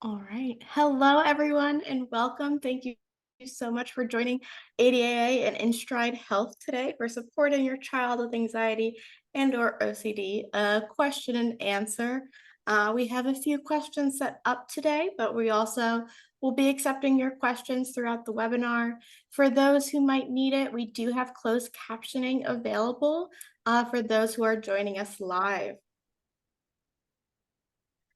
All right. Hello, everyone, and welcome. Thank you so much for joining ADAA and InStride Health today for supporting your child with anxiety and/or OCD. A question and answer. We have a few questions set up today, but we also will be accepting your questions throughout the webinar. For those who might need it, we do have closed captioning available for those who are joining us live.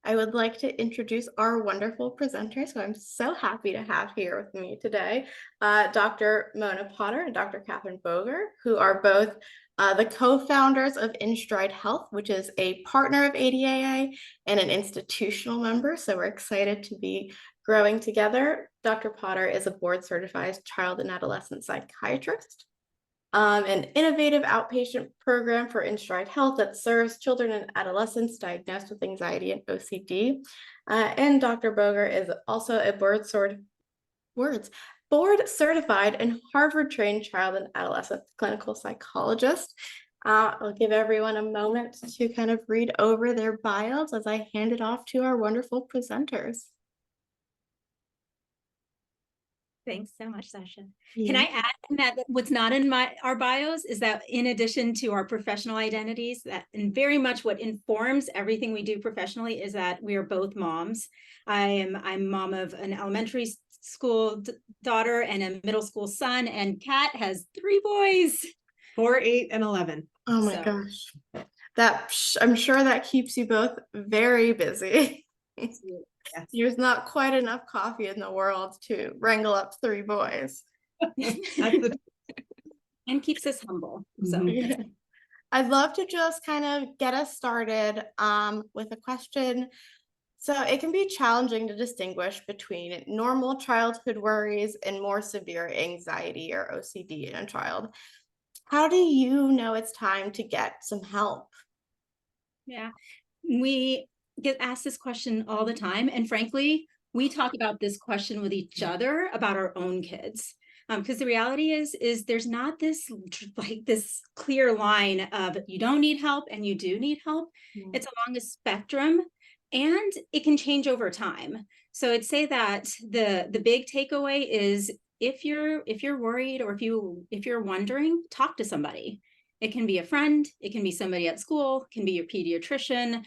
I would like to introduce our wonderful presenters who I'm so happy to have here with me today, Dr. Mona Potter and Dr. Kathryn Boger, who are both the co-founders of InStride Health, which is a partner of ADAA and an institutional member. So we're excited to be growing together. Dr. Potter is a board-certified child and adolescent psychiatrist. An innovative outpatient program for InStride Health that serves children and adolescents diagnosed with anxiety and OCD. And Dr. Boger is also a board-certified and Harvard-trained child and adolescent clinical psychologist. I'll give everyone a moment to kind of read over their bios as I hand it off to our wonderful presenters. Thanks so much, Sasha. Can I add that what's not in our bios is that in addition to our professional identities, that and very much what informs everything we do professionally is that we are both moms. I'm mom of an elementary school daughter and a middle school son, and Kat has 3 boys, 4, 8, and 11. Oh my gosh. I'm sure that keeps you both very busy. Yes. There's not quite enough coffee in the world to wrangle up 3 boys. And keeps us humble. So I'd love to just kind of get us started with a question. So it can be challenging to distinguish between normal childhood worries and more severe anxiety or OCD in a child. How do you know it's time to get some help? Yeah, we get asked this question all the time. And frankly, we talk about this question with each other about our own kids. Because the reality is there's not this clear line of you don't need help and you do need help. It's along a spectrum and it can change over time. So I'd say that the big takeaway is if you're worried or if you're wondering, talk to somebody. It can be a friend, it can be somebody at school, it can be your pediatrician.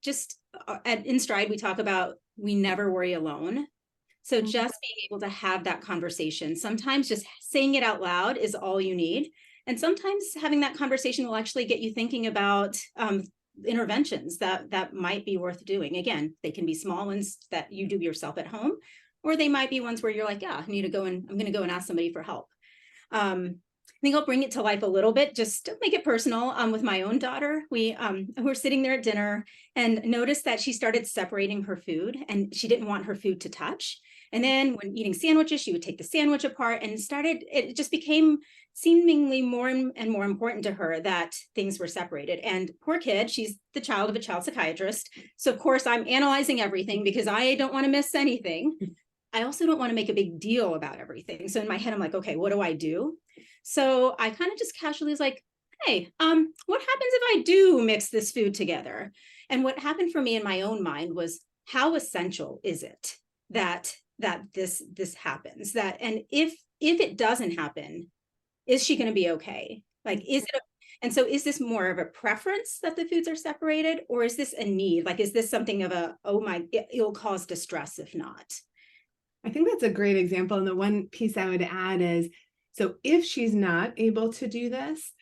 Just at InStride, we talk about we never worry alone. So just being able to have that conversation, sometimes just saying it out loud is all you need. And sometimes having that conversation will actually get you thinking about interventions that might be worth doing. Again, they can be small ones that you do yourself at home, or they might be ones where you're like, yeah, I'm going to go and ask somebody for help. I think I'll bring it to life a little bit, just to make it personal. With my own daughter, we were sitting there at dinner and noticed that she started separating her food and she didn't want her food to touch. And then when eating sandwiches, she would take the sandwich apart and it just became seemingly more and more important to her that things were separated. And poor kid, she's the child of a child psychiatrist. So of course I'm analyzing everything because I don't want to miss anything. I also don't want to make a big deal about everything. So in my head, I'm like, okay, what do I do? So I kind of just casually was like, hey, what happens if I do mix this food together? And what happened for me in my own mind was, how essential is it that this happens? And if it doesn't happen, is she going to be okay? Like, and so is this more of a preference that the foods are separated, or is this a need? Like, is this something of it'll cause distress if not? I think that's a great example. And the one piece I would add is, so if she's not able to do this,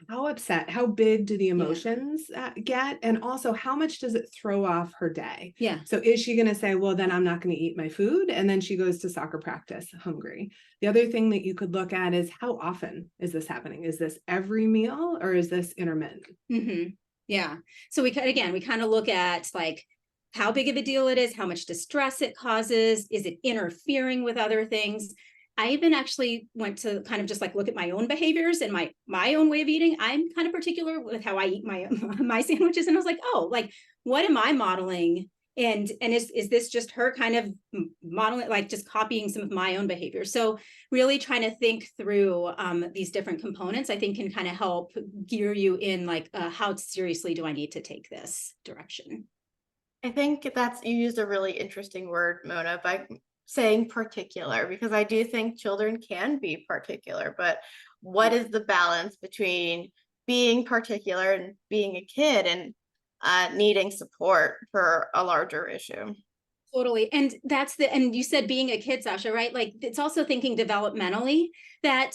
how upset, how big do the emotions get? And also, how much does it throw off her day? Yeah. So is she going to say, well, then I'm not going to eat my food? And then she goes to soccer practice hungry. The other thing that you could look at is, how often is this happening? Is this every meal or is this intermittent? Yeah. So we kind of look at like, how big of a deal it is, how much distress it causes, is it interfering with other things? I even actually went to kind of just like look at my own behaviors and my own way of eating. I'm kind of particular with how I eat my sandwiches. And I was like, oh, like, what am I modeling? And is this just her kind of modeling, like just copying some of my own behaviors? So really trying to think through these different components, I think can kind of help gear you in like, how seriously do I need to take this direction? I think you used a really interesting word, Mona, by saying particular, because I do think children can be particular, but what is the balance between being particular and being a kid and needing support for a larger issue? Totally. And and you said being a kid, Sasha, right? Like it's also thinking developmentally that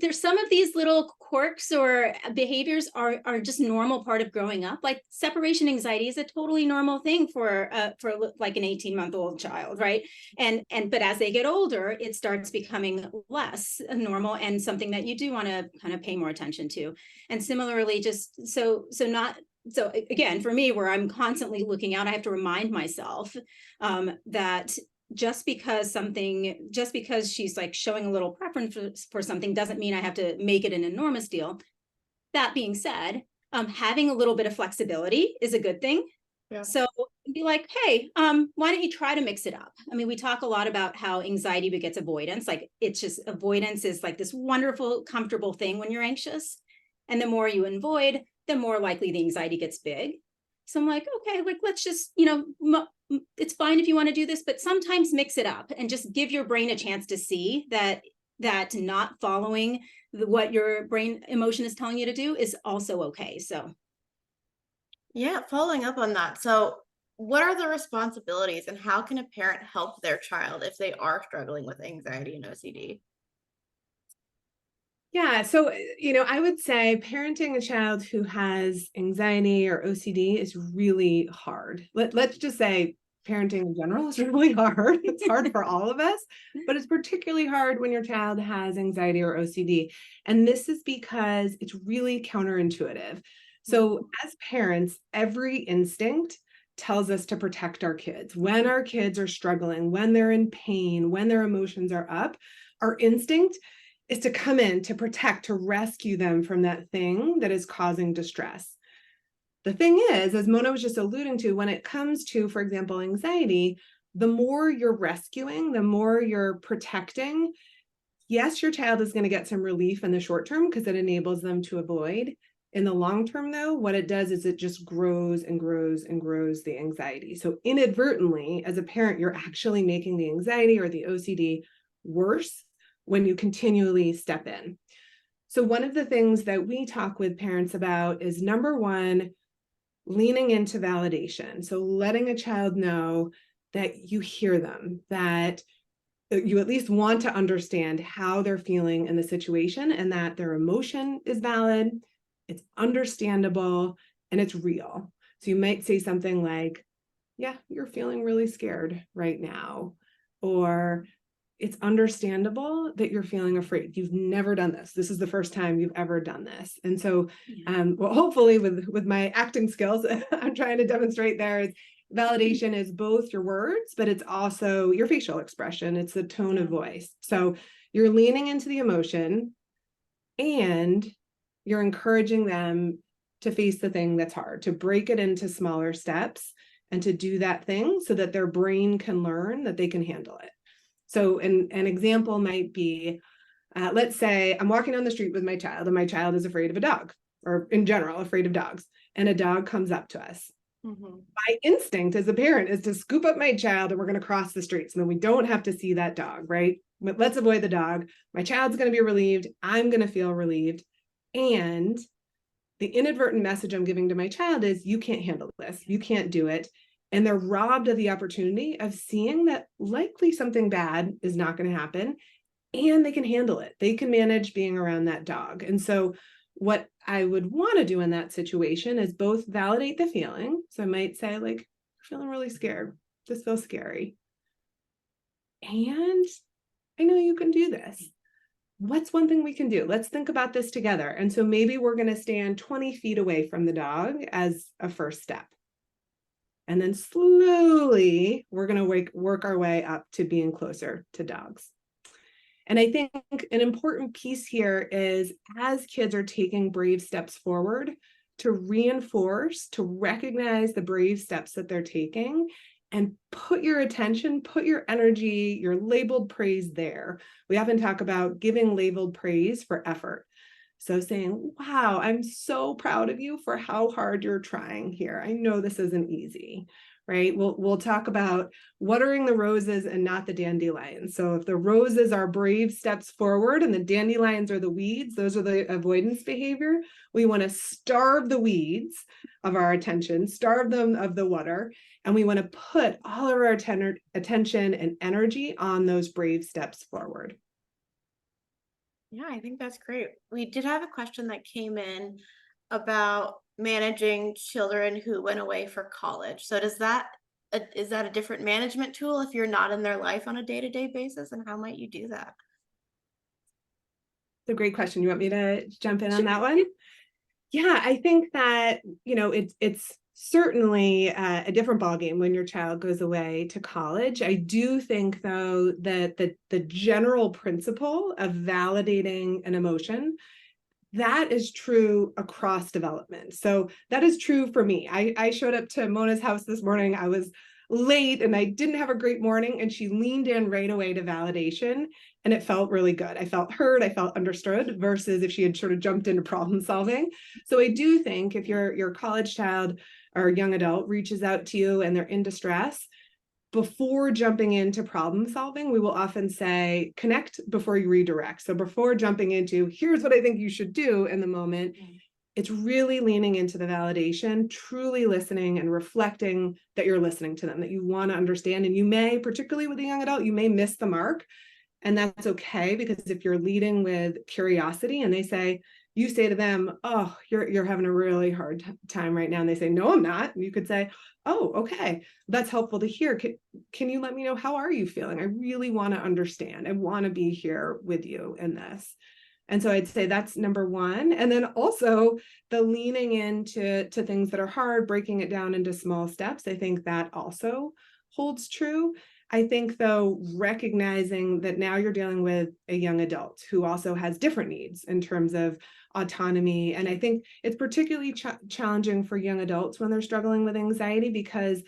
there's some of these little quirks or behaviors are just normal part of growing up. Like separation anxiety is a totally normal thing for like an 18-month-old child, right? But as they get older, it starts becoming less normal and something that you do want to kind of pay more attention to. And similarly, just so again, for me, where I'm constantly looking out, I have to remind myself that just because she's like showing a little preference for something doesn't mean I have to make it an enormous deal. That being said, having a little bit of flexibility is a good thing. Yeah. So be like, hey, why don't you try to mix it up? I mean, we talk a lot about how anxiety begets avoidance. Like it's just avoidance is like this wonderful, comfortable thing when you're anxious. And the more you avoid, the more likely the anxiety gets big. So I'm like, okay, like let's just, it's fine if you want to do this, but sometimes mix it up and just give your brain a chance to see that not following what your brain emotion is telling you to do is also okay. So Yeah, following up on that. So, what are the responsibilities and how can a parent help their child if they are struggling with anxiety and OCD? Yeah, so I would say parenting a child who has anxiety or OCD is really hard. Let's just say parenting in general is really hard. It's hard for all of us, but it's particularly hard when your child has anxiety or OCD. And this is because it's really counterintuitive. So as parents, every instinct tells us to protect our kids. When our kids are struggling, when they're in pain, when their emotions are up, our instinct is to come in, to protect, to rescue them from that thing that is causing distress. The thing is, as Mona was just alluding to, when it comes to, for example, anxiety, the more you're rescuing, the more you're protecting, yes, your child is going to get some relief in the short term because it enables them to avoid. In the long term, though, what it does is it just grows and grows and grows the anxiety. So inadvertently, as a parent, you're actually making the anxiety or the OCD worse when you continually step in. So one of the things that we talk with parents about is, number one, leaning into validation. So letting a child know that you hear them, that you at least want to understand how they're feeling in the situation and that their emotion is valid, it's understandable, and it's real. So you might say something like, yeah, you're feeling really scared right now, or it's understandable that you're feeling afraid. You've never done this. This is the first time you've ever done this. And so, well, hopefully with my acting skills, I'm trying to demonstrate there is validation is both your words, but it's also your facial expression. It's the tone of voice. So you're leaning into the emotion and you're encouraging them to face the thing that's hard, to break it into smaller steps and to do that thing so that their brain can learn that they can handle it. So an example might be, let's say I'm walking down the street with my child and my child is afraid of a dog, or in general, afraid of dogs, and a dog comes up to us. My instinct as a parent is to scoop up my child and we're going to cross the street so then we don't have to see that dog, right? But let's avoid the dog. My child's going to be relieved. I'm going to feel relieved. And the inadvertent message I'm giving to my child is, you can't handle this. You can't do it. And they're robbed of the opportunity of seeing that likely something bad is not going to happen and they can handle it. They can manage being around that dog. And so what I would want to do in that situation is both validate the feeling. So I might say, like, I'm feeling really scared. This feels scary. And I know you can do this. What's one thing we can do? Let's think about this together. And so maybe we're going to stand 20 feet away from the dog as a first step. And then slowly, we're going to work our way up to being closer to dogs. And I think an important piece here is, as kids are taking brave steps forward, to reinforce, to recognize the brave steps that they're taking and put your attention, put your energy, your labeled praise there. We often talk about giving labeled praise for effort. So saying, wow, I'm so proud of you for how hard you're trying here. I know this isn't easy, right? We'll talk about watering the roses and not the dandelions. So if the roses are brave steps forward and the dandelions are the weeds, those are the avoidance behavior. We want to starve the weeds of our attention, starve them of the water, and we want to put all of our attention and energy on those brave steps forward. Yeah, I think that's great. We did have a question that came in about managing children who went away for college. So is that a different management tool if you're not in their life on a day-to-day basis? And how might you do that? It's a great question. You want me to jump in on Sure. that one? Yeah, I think that, it's certainly a different ballgame when your child goes away to college. I do think, though, that the general principle of validating an emotion, that is true across development. So that is true for me. I showed up to Mona's house this morning. I was late and I didn't have a great morning, and she leaned in right away to validation, and it felt really good. I felt heard, I felt understood, versus if she had sort of jumped into problem solving. So I do think if your college child or young adult reaches out to you and they're in distress, before jumping into problem solving, we will often say, connect before you redirect. So before jumping into, here's what I think you should do in the moment, it's really leaning into the validation, truly listening and reflecting that you're listening to them, that you want to understand. And you may, particularly with a young adult, you may miss the mark. And that's okay, because if you're leading with curiosity and you say to them, oh, you're having a really hard time right now. And they say, no, I'm not. And you could say, oh, okay, that's helpful to hear. Can you let me know, how are you feeling? I really want to understand. I want to be here with you in this. And so I'd say that's number one. And then also the leaning into things that are hard, breaking it down into small steps. I think that also holds true. I think, though, recognizing that now you're dealing with a young adult who also has different needs in terms of autonomy. And I think it's particularly challenging for young adults when they're struggling with anxiety, because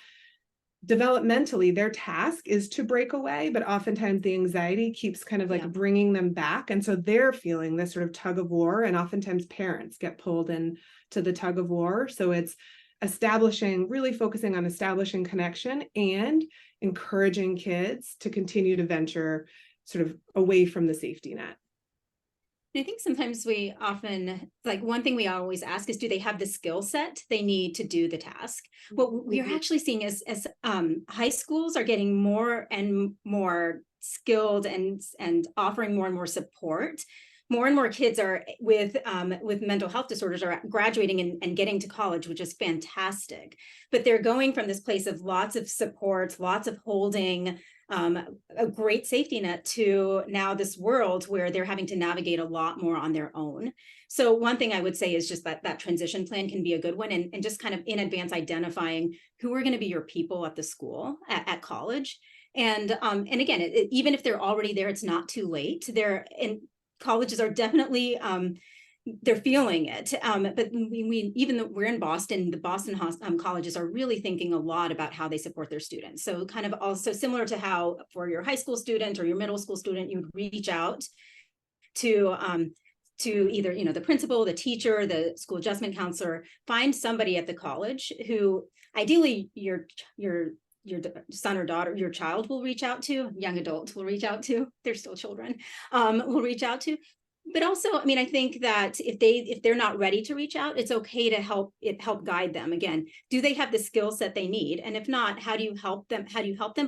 developmentally their task is to break away, but oftentimes the anxiety keeps kind of like bringing them back. And so they're feeling this sort of tug of war, and oftentimes parents get pulled in to the tug of war. So it's really focusing on establishing connection and encouraging kids to continue to venture sort of away from the safety net. I think sometimes we often, like, one thing we always ask is, do they have the skill set they need to do the task? What we're actually seeing is as high schools are getting more and more skilled and offering more and more support, more and more kids are with mental health disorders are graduating and getting to college, which is fantastic. But they're going from this place of lots of support, lots of holding, a great safety net, to now this world where they're having to navigate a lot more on their own. So one thing I would say is just that transition plan can be a good one, and just kind of in advance identifying who are going to be your people at the school, at college. And again, even if they're already there, it's not too late. Colleges are definitely they're feeling it, but even though we're in Boston, the Boston colleges are really thinking a lot about how they support their students. So kind of also similar to how for your high school student or your middle school student, you would reach out to either the principal, the teacher, the school adjustment counselor, find somebody at the college who ideally your son or daughter, your child will reach out to, young adult will reach out to, they're still children, will reach out to. But also, I mean, I think that if they're not ready to reach out, it's okay to help guide them. Again, do they have the skill set they need? And if not, how do you help them?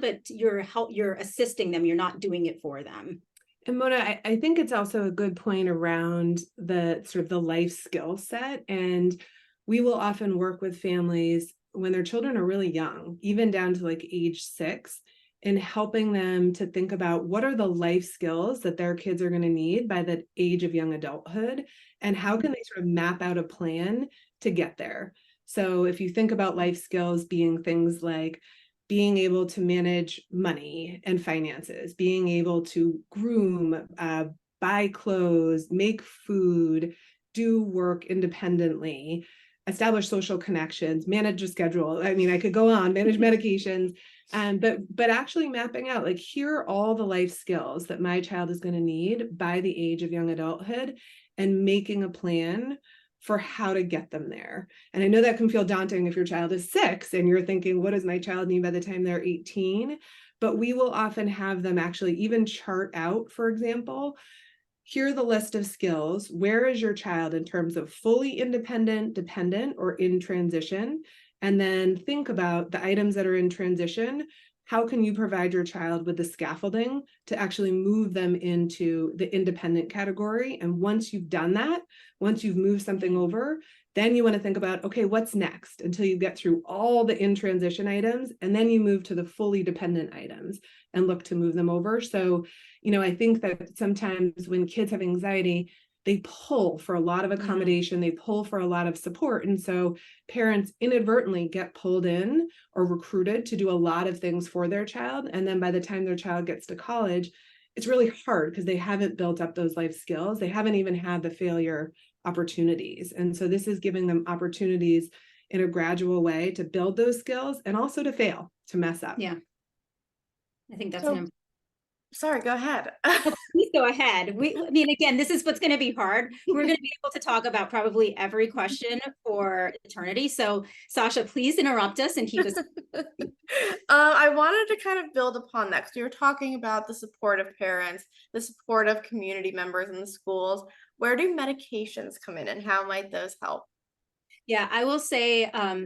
But you're assisting them. You're not doing it for them. And Mona, I think it's also a good point around the sort of the life skill set. And we will often work with families when their children are really young, even down to like age 6, in helping them to think about what are the life skills that their kids are going to need by the age of young adulthood, and how can they sort of map out a plan to get there. So if you think about life skills being things like being able to manage money and finances, being able to groom, buy clothes, make food, do work independently, establish social connections, manage a schedule. I mean, I could go on, manage medications, but actually mapping out, like, here are all the life skills that my child is going to need by the age of young adulthood, and making a plan for how to get them there. And I know that can feel daunting if your child is 6 and you're thinking, what does my child need by the time they're 18? But we will often have them actually even chart out, for example, here are the list of skills. Where is your child in terms of fully independent, dependent, or in transition? And then think about the items that are in transition. How can you provide your child with the scaffolding to actually move them into the independent category? And once you've done that, once you've moved something over, then you want to think about, okay, what's next until you get through all the in transition items, and then you move to the fully dependent items and look to move them over. So, I think that sometimes when kids have anxiety, they pull for a lot of accommodation, they pull for a lot of support. And so parents inadvertently get pulled in or recruited to do a lot of things for their child. And then by the time their child gets to college, it's really hard because they haven't built up those life skills. They haven't even had the failure opportunities. And so this is giving them opportunities in a gradual way to build those skills and also to fail, to mess up. Yeah. I think that's So, sorry, go ahead. Please go ahead. I mean, again, this is what's going to be hard. We're going to be able to talk about probably every question for eternity. So, Sasha, please interrupt us and keep us. I wanted to kind of build upon that because you were talking about the support of parents, the support of community members in the schools. Where do medications come in, and how might those help? Yeah, I will say,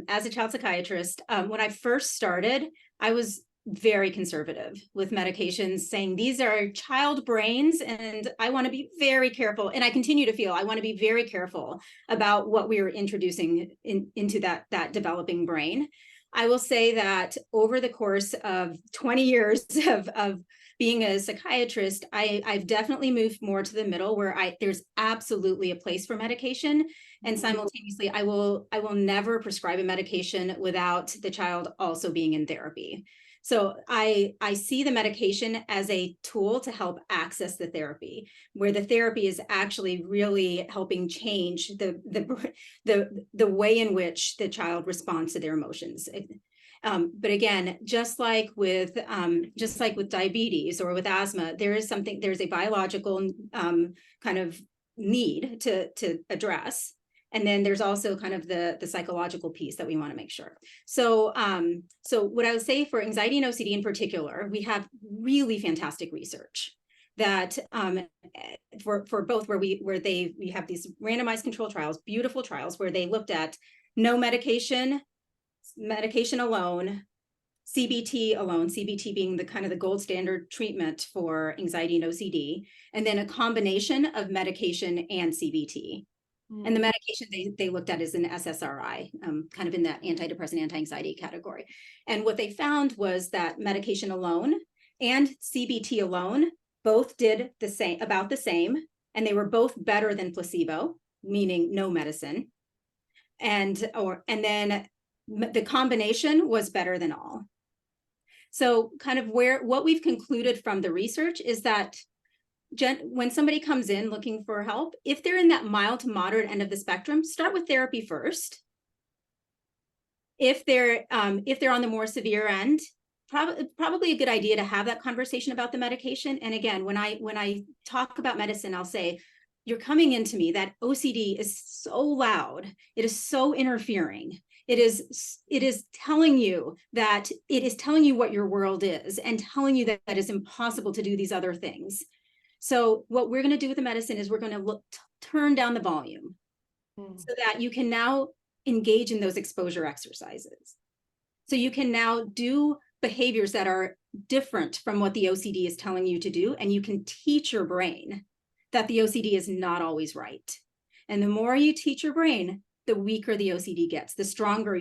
as a child psychiatrist, when I first started, I was very conservative with medications, saying these are child brains, and I want to be very careful. And I continue to feel I want to be very careful about what we are introducing into that developing brain. I will say that over the course of 20 years of being a psychiatrist, I've definitely moved more to the middle where there's absolutely a place for medication. And simultaneously, I will never prescribe a medication without the child also being in therapy. So I see the medication as a tool to help access the therapy, where the therapy is actually really helping change the way in which the child responds to their emotions. But again, just like with diabetes or with asthma, there's a biological kind of need to address. And then there's also kind of the psychological piece that we want to make sure. So what I would say for anxiety and OCD in particular, we have really fantastic research that for both where we have these randomized control trials, beautiful trials where they looked at no medication alone, CBT alone, CBT being the kind of the gold standard treatment for anxiety and OCD, and then a combination of medication and CBT. And the medication they looked at is an SSRI, kind of in that antidepressant, anti-anxiety category. And what they found was that medication alone and CBT alone both did about the same, and they were both better than placebo, meaning no medicine. And then the combination was better than all. So kind of what we've concluded from the research is that when somebody comes in looking for help, if they're in that mild to moderate end of the spectrum, start with therapy first. If they're on the more severe end, probably a good idea to have that conversation about the medication. And again, when I talk about medicine, I'll say, you're coming into me, that OCD is so loud, it is so interfering. It is telling you what your world is and telling you that it's impossible to do these other things. So what we're going to do with the medicine is we're going to turn down the volume so that you can now engage in those exposure exercises. So you can now do behaviors that are different from what the OCD is telling you to do, and you can teach your brain that the OCD is not always right. And the more you teach your brain, the weaker the OCD gets, the stronger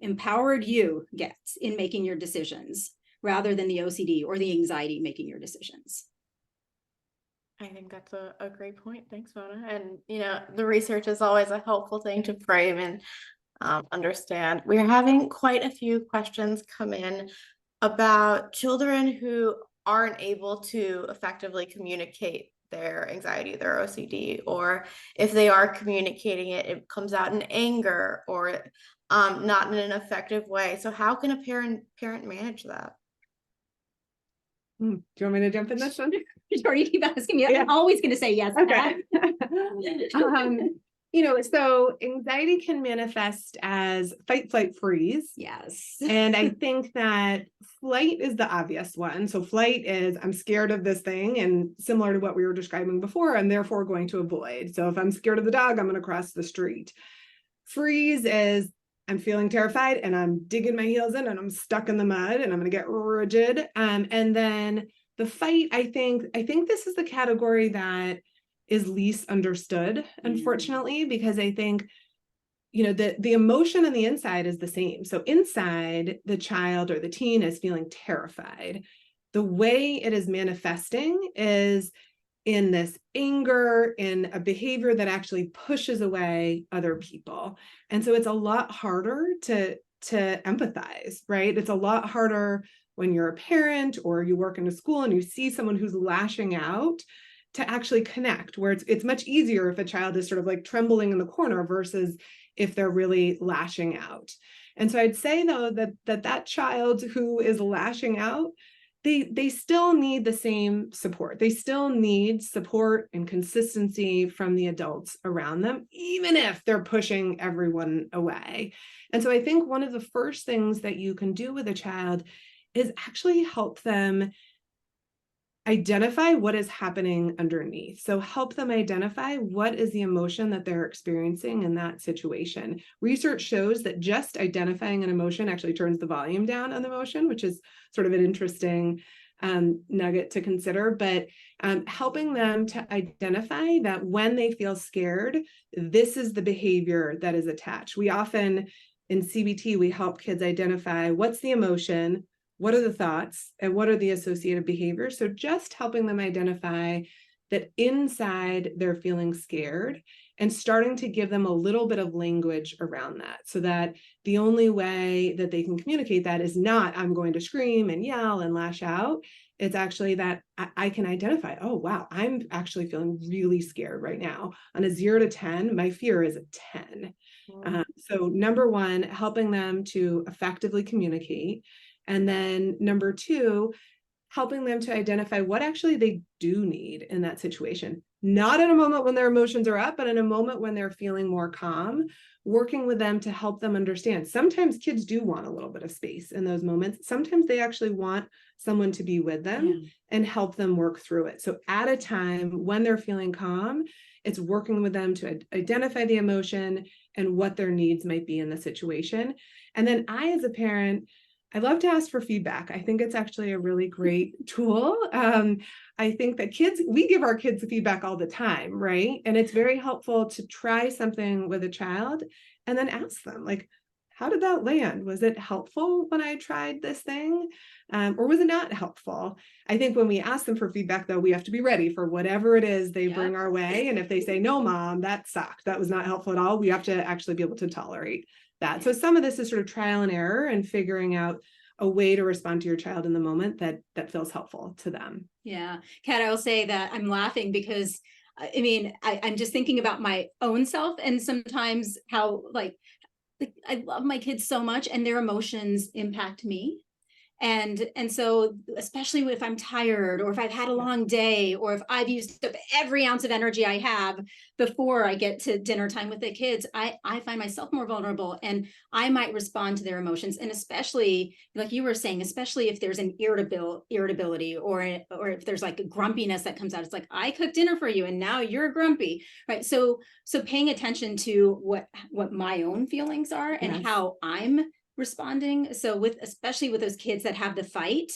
empowered you gets in making your decisions, rather than the OCD or the anxiety making your decisions. I think that's a great point. Thanks, Mona. And, the research is always a helpful thing to frame and understand. We're having quite a few questions come in about children who aren't able to effectively communicate their anxiety, their OCD, or if they are communicating it, it comes out in anger or not in an effective way. So how can a parent manage that? Do you want me to jump in this one? Jordy, keep asking me. Yeah. I'm always going to say yes. Okay. So anxiety can manifest as fight, flight, freeze. Yes. And I think that flight is the obvious one. So flight is, I'm scared of this thing, and similar to what we were describing before, I'm therefore going to avoid. So if I'm scared of the dog, I'm going to cross the street. Freeze is, I'm feeling terrified and I'm digging my heels in and I'm stuck in the mud and I'm going to get rigid. And then the fight, I think this is the category that is least understood, unfortunately, because I think, the emotion on the inside is the same. So inside, the child or the teen is feeling terrified. The way it is manifesting is in this anger, in a behavior that actually pushes away other people. And so it's a lot harder to empathize, right? It's a lot harder when you're a parent or you work in a school and you see someone who's lashing out to actually connect, where it's much easier if a child is sort of like trembling in the corner versus if they're really lashing out. And so I'd say, though, that child who is lashing out, they still need the same support. They still need support and consistency from the adults around them, even if they're pushing everyone away. And so I think one of the first things that you can do with a child is actually help them identify what is happening underneath. So help them identify what is the emotion that they're experiencing in that situation. Research shows that just identifying an emotion actually turns the volume down on the emotion, which is sort of an interesting nugget to consider. But helping them to identify that when they feel scared, this is the behavior that is attached. We often, in CBT, we help kids identify what's the emotion, what are the thoughts, and what are the associated behaviors. So just helping them identify that inside they're feeling scared and starting to give them a little bit of language around that, so that the only way that they can communicate that is not, I'm going to scream and yell and lash out. It's actually that I can identify, oh, wow, I'm actually feeling really scared right now. On a 0 to 10, my fear is a 10. So number one, helping them to effectively communicate. And then number two, helping them to identify what actually they do need in that situation. Not in a moment when their emotions are up, but in a moment when they're feeling more calm, working with them to help them understand. Sometimes kids do want a little bit of space in those moments. Sometimes they actually want someone to be with them and help them work through it. So at a time when they're feeling calm, it's working with them to identify the emotion and what their needs might be in the situation. And then I, as a parent, I love to ask for feedback. I think it's actually a really great tool. I think that we give our kids feedback all the time, right? And it's very helpful to try something with a child and then ask them, like, how did that land? Was it helpful when I tried this thing? Or was it not helpful? I think when we ask them for feedback, though, we have to be ready for whatever it is they bring our way. And if they say, no, Mom, that sucked, that was not helpful at all, we have to actually be able to tolerate that. So some of this is sort of trial and error and figuring out a way to respond to your child in the moment that feels helpful to them. Yeah. Kat, I will say that I'm laughing because I'm just thinking about my own self, and sometimes how like I love my kids so much and their emotions impact me. And so especially if I'm tired, or if I've had a long day, or if I've used up every ounce of energy I have before I get to dinner time with the kids, I find myself more vulnerable, and I might respond to their emotions. And especially, like you were saying, especially if there's an irritability, or if there's like a grumpiness that comes out. It's like, I cooked dinner for you and now you're grumpy, right? So paying attention to what my own feelings are and how I'm responding. So especially with those kids that have the fight,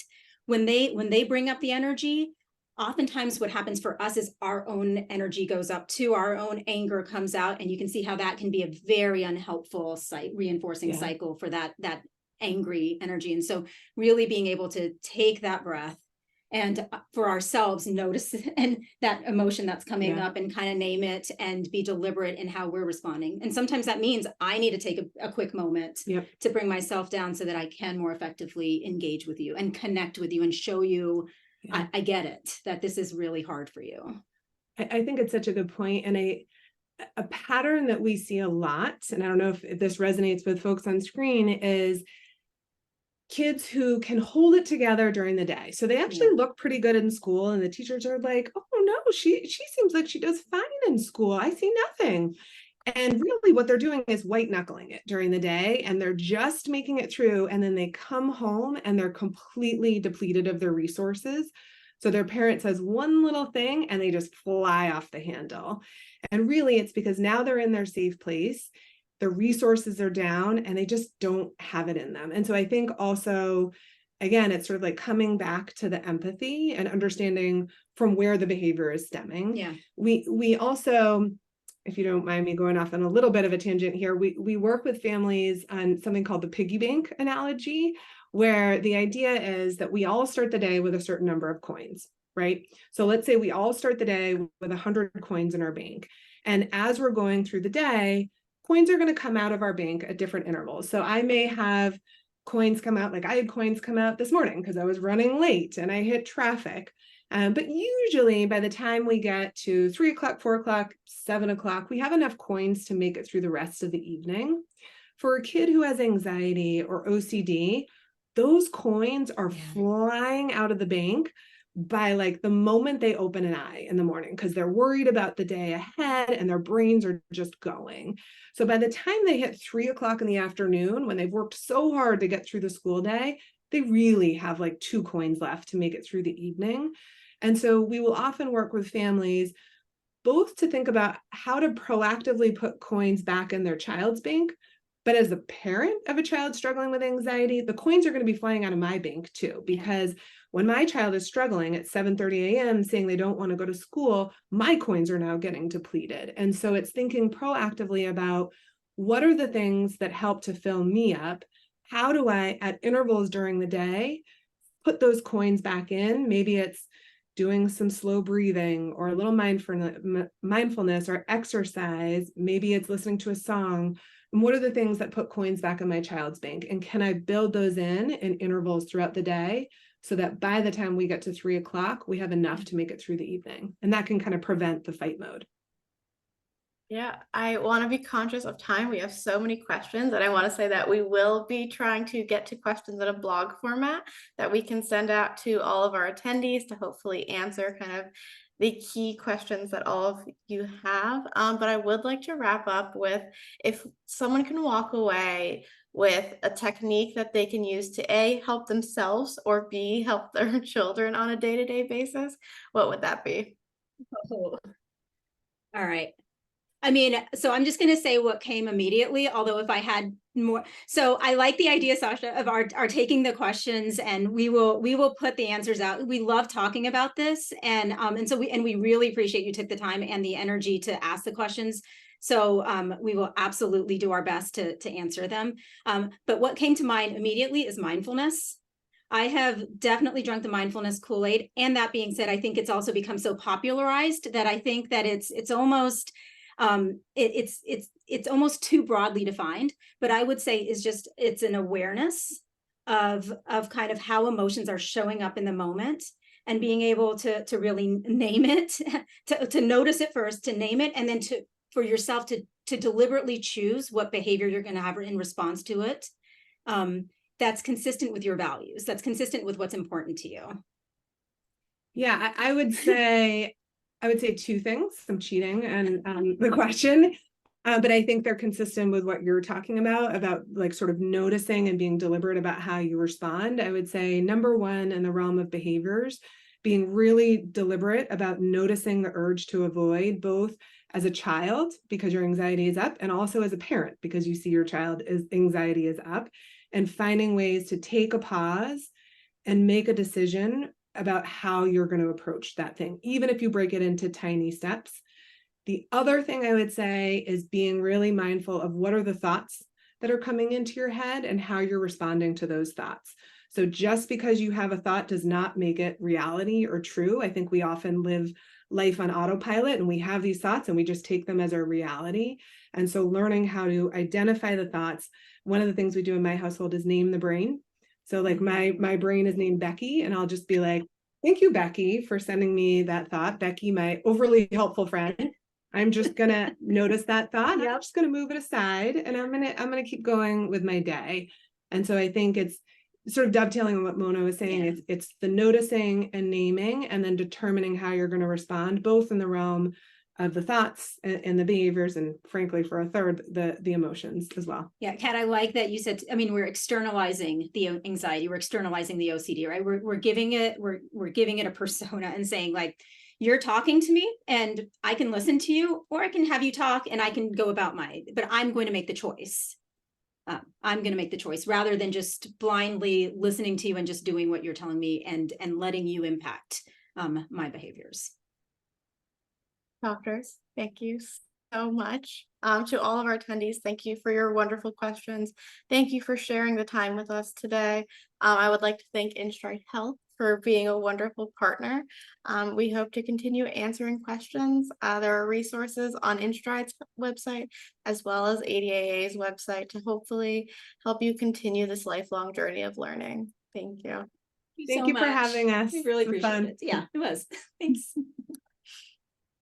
when they bring up the energy, oftentimes what happens for us is our own energy goes up too, our own anger comes out, and you can see how that can be a very unhelpful reinforcing cycle for that angry energy. And so really being able to take that breath and for ourselves notice and that emotion that's coming up and kind of name it and be deliberate in how we're responding. And sometimes that means I need to take a quick moment to bring myself down so that I can more effectively engage with you and connect with you and show you I get it, that this is really hard for you. I think it's such a good point. And a pattern that we see a lot, and I don't know if this resonates with folks on screen, is kids who can hold it together during the day. So they actually look pretty good in school, and the teachers are like, oh no, she seems like she does fine in school. I see nothing. And really what they're doing is white knuckling it during the day, and they're just making it through. And then they come home and they're completely depleted of their resources. So their parent says one little thing and they just fly off the handle. And really it's because now they're in their safe place, the resources are down, and they just don't have it in them. And so I think also, again, it's sort of like coming back to the empathy and understanding from where the behavior is stemming. Yeah. We also, if you don't mind me going off on a little bit of a tangent here, we work with families on something called the piggy bank analogy, where the idea is that we all start the day with a certain number of coins, right? So let's say we all start the day with 100 coins in our bank. And as we're going through the day, coins are going to come out of our bank at different intervals. So I may have coins come out, like I had coins come out this morning because I was running late and I hit traffic. But usually by the time we get to 3 o'clock, 4 o'clock, 7 o'clock, we have enough coins to make it through the rest of the evening. For a kid who has anxiety or OCD, those coins are flying out of the bank by like the moment they open an eye in the morning, because they're worried about the day ahead and their brains are just going. So by the time they hit 3 o'clock in the afternoon, when they've worked so hard to get through the school day, they really have like 2 coins left to make it through the evening. And so we will often work with families both to think about how to proactively put coins back in their child's bank. But as a parent of a child struggling with anxiety, the coins are going to be flying out of my bank too, because when my child is struggling at 7:30 a.m. saying they don't want to go to school, my coins are now getting depleted. And so it's thinking proactively about what are the things that help to fill me up? How do I, at intervals during the day, put those coins back in? Maybe it's doing some slow breathing or a little mindfulness or exercise. Maybe it's listening to a song. And what are the things that put coins back in my child's bank? And can I build those in intervals throughout the day so that by the time we get to 3 o'clock, we have enough to make it through the evening? And that can kind of prevent the fight mode. Yeah, I want to be conscious of time. We have so many questions, and I want to say that we will be trying to get to questions in a blog format that we can send out to all of our attendees to hopefully answer kind of the key questions that all of you have. But I would like to wrap up with, if someone can walk away with a technique that they can use to A, help themselves, or B, help their children on a day-to-day basis, what would that be? Oh. All right. I mean, so I'm just going to say what came immediately, although if I had more, so I like the idea, Sasha, of our taking the questions, and we will put the answers out. We love talking about this. And so we really appreciate you took the time and the energy to ask the questions. So we will absolutely do our best to answer them. But what came to mind immediately is mindfulness. I have definitely drunk the mindfulness Kool-Aid. And that being said, I think it's also become so popularized that I think that it's almost it's almost too broadly defined, but I would say is just, it's an awareness of kind of how emotions are showing up in the moment, and being able to really name it, to notice it first, to name it, and then for yourself to deliberately choose what behavior you're going to have in response to it. That's consistent with your values. That's consistent with what's important to you. Yeah, I would say 2 things. I'm cheating and the question, but I think they're consistent with what you're talking about like sort of noticing and being deliberate about how you respond. I would say number 1 in the realm of behaviors, being really deliberate about noticing the urge to avoid, both as a child because your anxiety is up, and also as a parent because you see your child's anxiety is up, and finding ways to take a pause and make a decision about how you're going to approach that thing, even if you break it into tiny steps. The other thing I would say is being really mindful of what are the thoughts that are coming into your head and how you're responding to those thoughts. So just because you have a thought does not make it reality or true. I think we often live life on autopilot and we have these thoughts and we just take them as our reality. And so learning how to identify the thoughts. One of the things we do in my household is name the brain. So like my brain is named Becky, and I'll just be like, thank you, Becky, for sending me that thought. Becky, my overly helpful friend. I'm just gonna notice that thought. Yep. I'm just gonna move it aside, and I'm gonna keep going with my day. And so I think it's sort of dovetailing on what Mona was saying. Yeah. It's the noticing and naming, and then determining how you're going to respond, both in the realm of the thoughts and the behaviors, and frankly, for a third, the emotions as well. Yeah, Kat, I like that you said, I mean, we're externalizing the anxiety, we're externalizing the OCD, right? We're giving it, we're giving it a persona and saying like, you're talking to me and I can listen to you, or I can have you talk and I can go about but I'm going to make the choice. I'm going to make the choice rather than just blindly listening to you and just doing what you're telling me and letting you impact my behaviors. Doctors, thank you so much. To all of our attendees, thank you for your wonderful questions. Thank you for sharing the time with us today. I would like to thank InStride Health for being a wonderful partner. We hope to continue answering questions. There are resources on InStride's website as well as ADAA's website to hopefully help you continue this lifelong journey of learning. Thank you. Thank you for having us. We really It was appreciate fun. it. Yeah, it was. Thanks.